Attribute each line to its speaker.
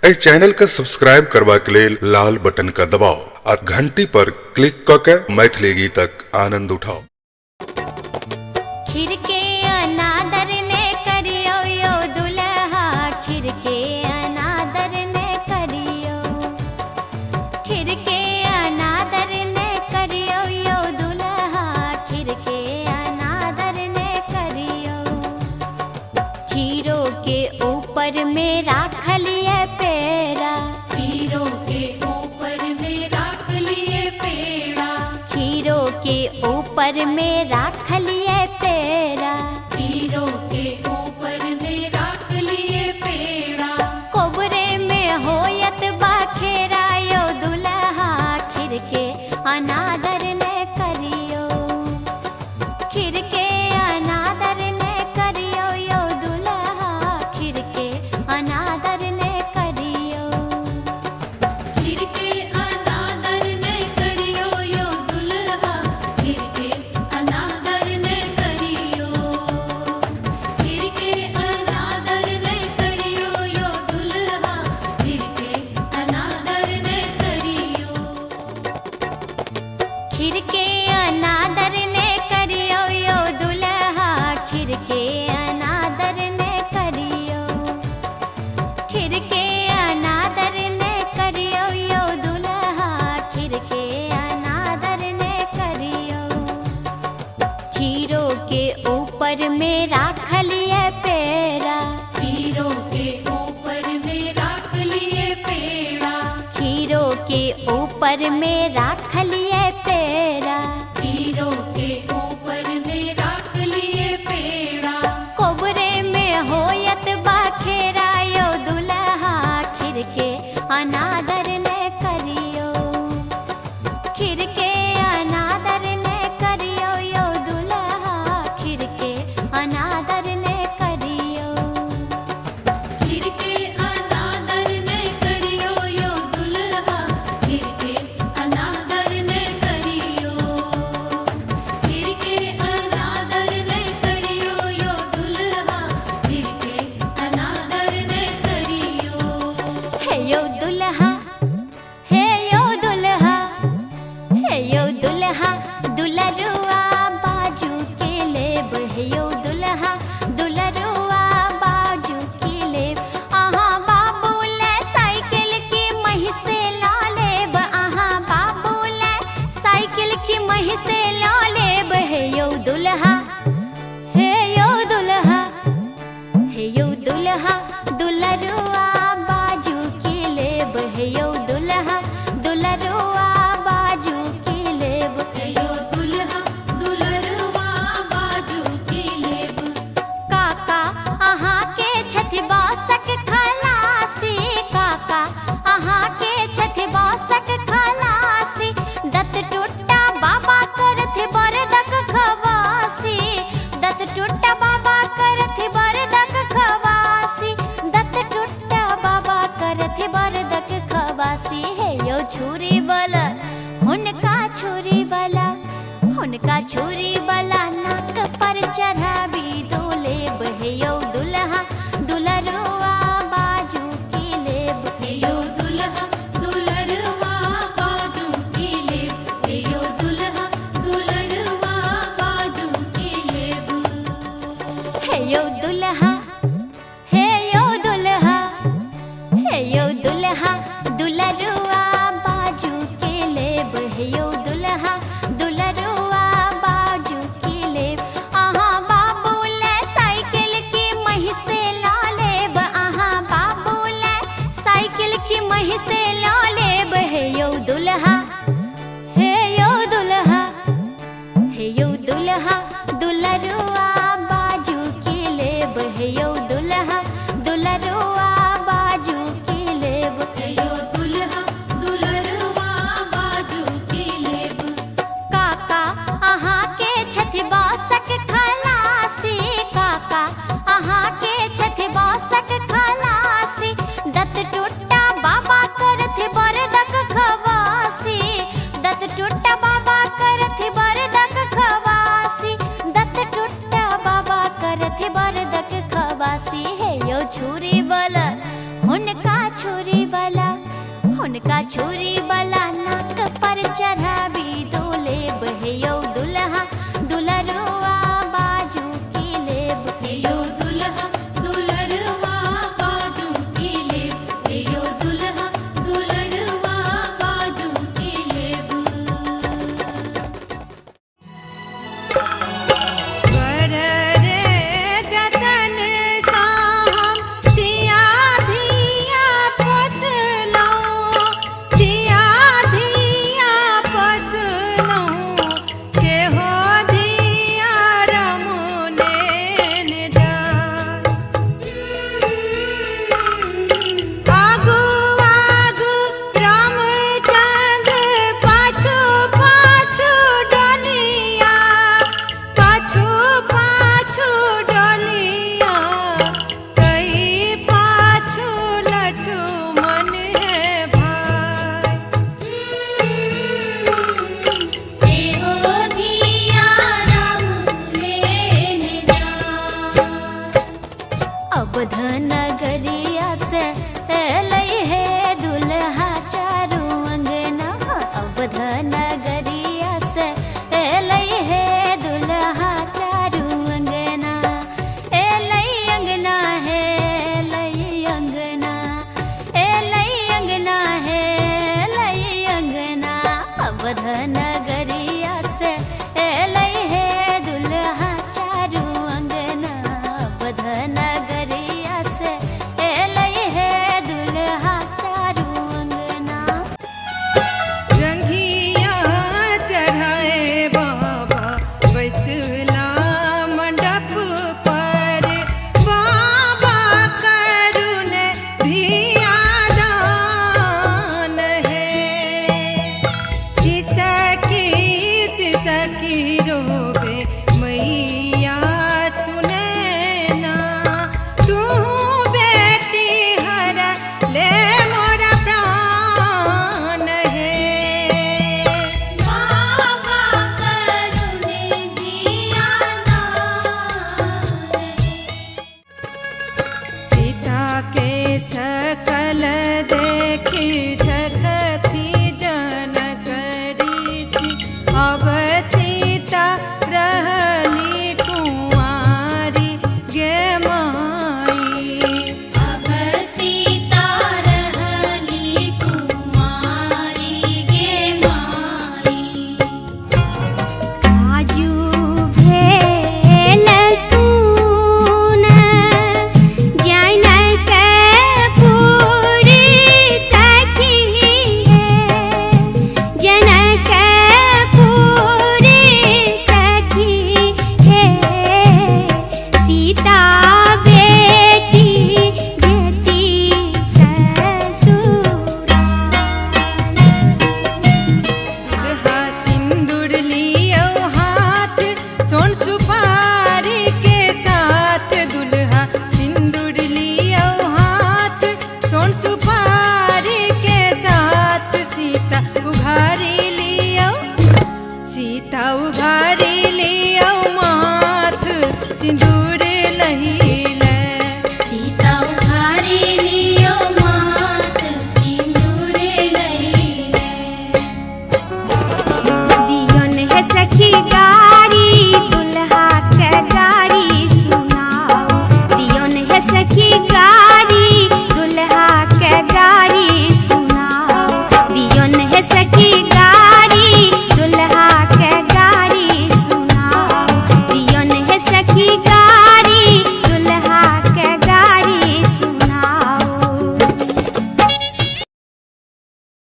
Speaker 1: ए channel का subscribe करवा के लिए लाल बटन का दबाओ और घंटी पर क्लिक करके मैथिली गीतक आनंद उठाओ।
Speaker 2: खीर के अनादर ने करियो यो दुल्हा, खीर के अनादर ने करियो, खीर के अनादर ने करियो यो दुल्हा, खीर के अनादर ने करियो। खीरों के ऊपर में राख लिए पेड़ा,
Speaker 3: खीरों के ऊपर में राख लिए पेड़ा,
Speaker 2: खीरों के ऊपर में राख लिए पेड़ा,
Speaker 3: खीरों के ऊपर में राख लिए पेड़ा।
Speaker 2: कोबरे में होयत बाखेरा यो दुल्हा, खीर के अनादर ने करियो, खीर के अनादर ने करियो यो दुल्हा, खीर के अनादर ने करियो।
Speaker 3: खीर के अनादर ने करियो यो दुल्हा, खीर के अनादर ने करियो, खीर के अनादर ने करियो यो दुल्हा, खीर के अनादर ने करियो।
Speaker 2: खीर के अनादर ने करियो यो दुल्हा, खीर के अनादर ने करियो, खीर के अनादर ने करियो यो दुल्हा, खीर के अनादर ने करियो। खीरों के ऊपर में राख लिए पेड़ा,
Speaker 3: खीरों के ऊपर में राख लिए पेड़ा,
Speaker 2: खीरों के ऊपर में राख लिए पेड़ा,
Speaker 3: खीरों के ऊपर में राख लिए पेड़ा।
Speaker 2: कोबरे में होयत बाखेरा यो दुल्हा, खीर के अनादर ने करियो, खीर के अनादर ने करियो यो दुल्हा, खीर के अनादर ने करियो।
Speaker 3: खीर के अनादर ने करियो यो दुल्हा, खीर के अनादर ने करियो, खीर के अनादर ने करियो यो दुल्हा, खीर के अनादर ने करियो।
Speaker 2: हे यो दुल्हा, हे यो दुल्हा, हे यो दुल्हा, दुलरुआ बाजू के लेब, हे यो दुल्हा, दुलरुआ बाजू की लेब। आहा बाबू ले साइकिल की मही से ला लेब, आहा बाबू ले साइकिल की मही से ला लेब। हे यो दुल्हा, हे यो दुल्हा, हे यो दुल्हा, दुलरुआ बाजू की लेब, हे यो दुल्हा, दुलरुआ बाजू की लेब।
Speaker 3: यो दुल्हा दुलरवा बाजू की लेब।
Speaker 2: काका अहाँ के छथि बासक खलासी, काका अहाँ के छथि बासक खलासी, दत टूटा बाबा करथि बरदक खवासी, दत टूटा बाबा करथि बरदक खवासी, दत टूटा बाबा करथि बरदक खवासी। हे यो छुरी बला, हुनका छुरी बला, हुनका छुरी बला नाक पर चढ़ाबी दोलेब। हे यो दुल्हा, दुलरुआ बाजू की लेब।
Speaker 3: यो दुल्हा दुलरवा बाजू की लेब, यो दुल्हा दुलरवा बाजू की लेब।
Speaker 2: हे यो दुल्हा, हे यो दुल्हा, हे यो दुल्हा, दुलरुआ बाजू की लेब। हे यो दुल्हा, दुलरुआ बाजू की लेब। आहा बाबू ले साइकिल की मही से ला लेब, आहा बाबू ले साइकिल की मही से ला लेब। हे यो दुल्हा, हे यो दुल्हा, हे यो दुल्हा, दुलरुआ बाजू की लेब। हे यो दुल्हा, दुलरुआ बाजू की लेब।
Speaker 3: यो दुल्हा दुलरवा बाजू की लेब।
Speaker 2: काका अहाँ के छथि बासक खलासी, काका अहाँ के छथि बासक खलासी, दत टूटा बाबा करथि बरदक खवासी, दत टूटा बाबा करथि बरदक खवासी, दत टूटा बाबा करथि बरदक खवासी। हे यो छुरी बला, हुनका छुरी वाला हुनका छुरी वाला नाक पर चढ़ाबी डोले बहेयो दुल्हा दुलरुआ बाजू की लेब
Speaker 3: हेयो दुल्हा दुलरवा बाजू की लेब हेयो दुल्हा दुलरवा बाजू की लेब
Speaker 4: वर रे जतन साम सिया धिया पोसलो सिया धिया पोसलो जेहो धिया रमुने जा आगु आगु रामचंद्र पाछू पाछू डोलिया पाछू पाछू डोलिया कई पाछू लक्ष्मण है भाई
Speaker 3: सेहो धिया राम लेने जा
Speaker 2: अवध नगरिया से लई है दुल्हा चारू अंगना अवध नगरिया से लई है दुल्हा चारू अंगना लई अंगना है लई अंगना लई अंगना है लई अंगना अवध